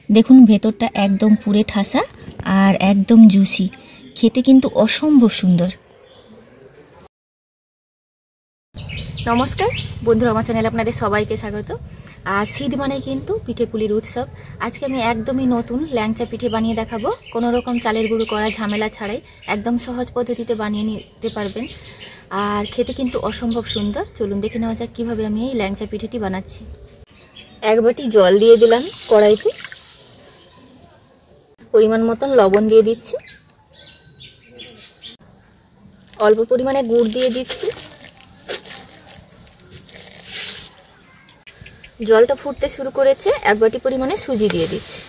দেখুন ভেতরটা একদম পুরে ঠাসা আর একদম জুসি, খেতে কিন্তু অসম্ভব সুন্দর। নমস্কার বন্ধুরা, আমার চ্যানেলে আপনাদের সবাইকে স্বাগত। আর শীত মানে কিন্তু পিঠে পুলির উৎসব। আজকে আমি একদমই নতুন ল্যাংচা পিঠে বানিয়ে দেখাবো, কোনো রকম চালের গুঁড়ো করা ঝামেলা ছাড়াই একদম সহজ পদ্ধতিতে বানিয়ে নিতে পারবেন। আর খেতে কিন্তু অসম্ভব সুন্দর। চলুন দেখে নেওয়া যাক কীভাবে আমি এই ল্যাংচা পিঠেটি বানাচ্ছি। এক বাটি জল দিয়ে দিলাম কড়াইতে, পরিমাণ মতন লবণ দিয়ে দিচ্ছি, অল্প পরিমাণে গুড় দিয়ে দিচ্ছি। জলটা ফুটতে শুরু করেছে, এক বাটি পরিমাণে সুজি দিয়ে দিচ্ছি।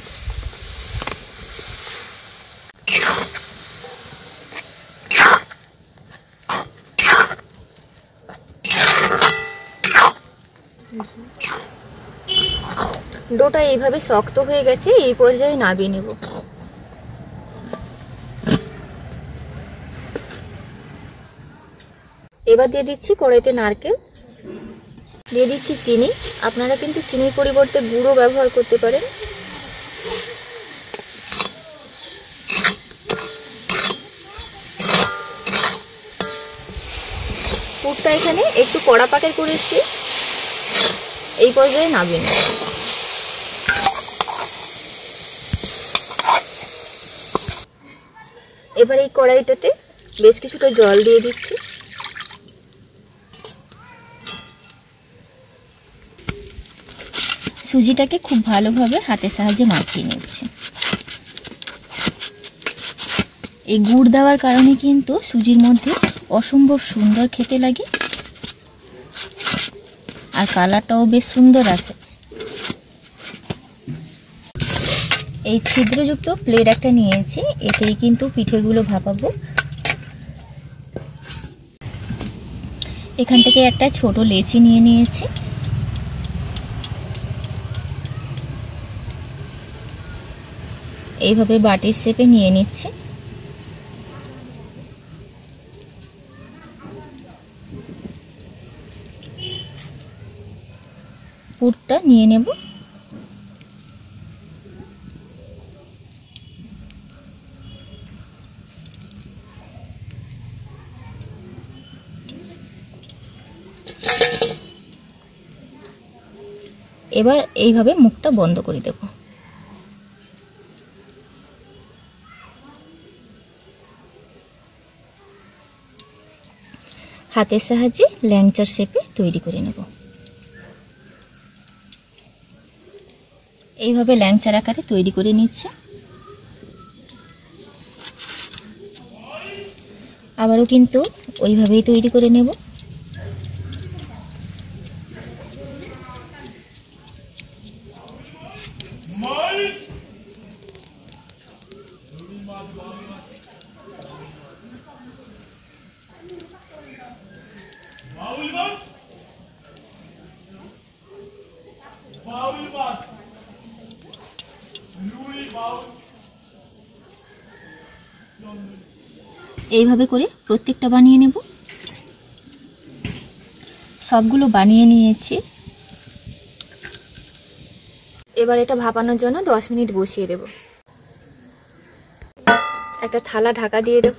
ডোটা এইভাবে শক্ত হয়ে গেছে, এই পর্যায়ে নামিয়ে নেব। এবার দিয়ে দিচ্ছি কড়াইতে নারকেল, দিয়ে দিচ্ছি চিনি। আপনারা কিন্তু চিনির পরিবর্তে গুঁড়ো ব্যবহার করতে পারেন। পুরটা এখানে একটু কড়া পাকের করেছি, এই পর্যায়ে নামিয়ে নেব। এবার এই কড়াইটাতে বেশ কিছুটা জল দিয়ে দিচ্ছি। সুজিটাকে খুব ভালোভাবে হাতের সাহায্যে মাখিয়ে নিচ্ছি। এই গুড় দেওয়ার কারণে কিন্তু সুজির মধ্যে অসম্ভব সুন্দর খেতে লাগে, আর কালারটাও বেশ সুন্দর আসে। এই ছিদ্রযুক্ত প্লেট একটা নিয়েছি, এতেই কিন্তু পিঠেগুলো ভাপাবো। এখান থেকে একটা ছোট লেচি নিয়ে নিয়েছি। এইভাবে বাটির শেপে নিয়ে নিচ্ছি। পুরটা নিয়ে নেব। এবার এইভাবে মুখটা বন্ধ করে দেব। হাতের সাহায্যে ল্যাংচার শেপে তৈরি করে নেব। এইভাবে ল্যাংচার আকারে তৈরি করে নিচ্ছে। আবারও কিন্তু ওইভাবেই তৈরি করে নেব। এইভাবে করে প্রত্যেকটা বানিয়ে নেব। সবগুলো বানিয়ে নিয়েছি। এবার এটা ভাপানোর জন্য 10 মিনিট বসিয়ে দেব। একটা থালা ঢাকা দিয়ে দেব।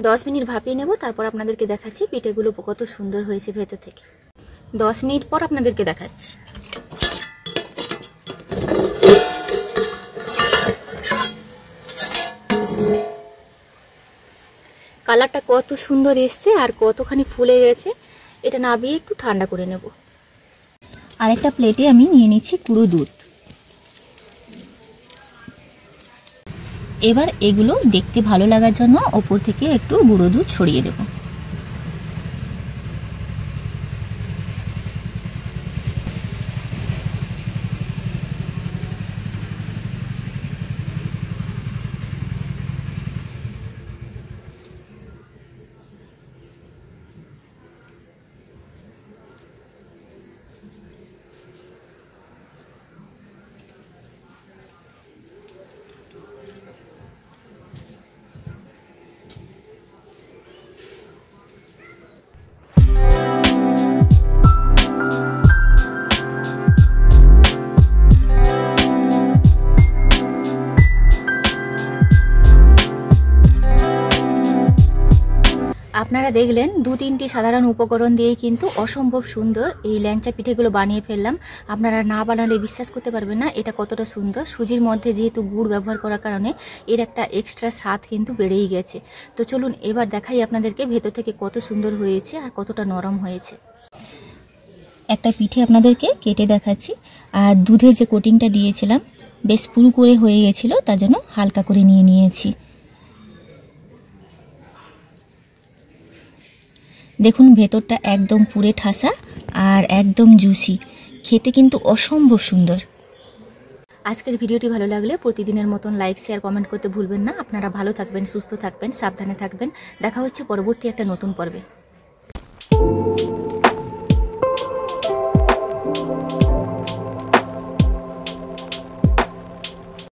10 মিনিট ভাপিয়ে নেব, তারপর আপনাদেরকে দেখাচ্ছি পিঠেগুলো কত সুন্দর হয়েছে ভেতর থেকে। 10 মিনিট পর আপনাদেরকে দেখাচ্ছি। কালারটা কত সুন্দর এসছে আর কতখানি ফুলে গেছে। এটা নামিয়ে একটু ঠান্ডা করে নেব। আরেকটা প্লেটে আমি নিয়ে নিচ্ছি গুঁড়ো দুধ। এবার এগুলো দেখতে ভালো লাগার জন্য ওপর থেকে একটু গুঁড়ো দুধ ছড়িয়ে দেব। দেখলেন 2-3টি সাধারণ উপকরণ দিয়ে কিন্তু অসম্ভব সুন্দর এই ল্যাংচা পিঠেগুলো বানিয়ে ফেললাম। আপনারা না বানালে বিশ্বাস করতে পারবেন না এটা কতটা সুন্দর। সুজির মধ্যে যেহেতু গুড় ব্যবহার করার কারণে এর একটা এক্সট্রা স্বাদ কিন্তু বেড়েই গেছে। তো চলুন এবার দেখাই আপনাদেরকে ভেতর থেকে কত সুন্দর হয়েছে আর কতটা নরম হয়েছে। একটা পিঠে আপনাদেরকে কেটে দেখাচ্ছি। আর দুধে যে কোটিংটা দিয়েছিলাম বেশ পুরু করে হয়ে গেছিলো, তার জন্য হালকা করে নিয়ে নিয়েছি। দেখুন ভেতরটা একদম পুরে ঠাসা আর একদম জুসি, খেতে কিন্তু অসম্ভব সুন্দর। আজকের ভিডিওটি ভালো লাগলে প্রতিদিনের মতন লাইক শেয়ার কমেন্ট করতে ভুলবেন না। আপনারা ভালো থাকবেন, সুস্থ থাকবেন, সাবধানে থাকবেন। দেখা হচ্ছে পরবর্তী একটা নতুন পর্বে।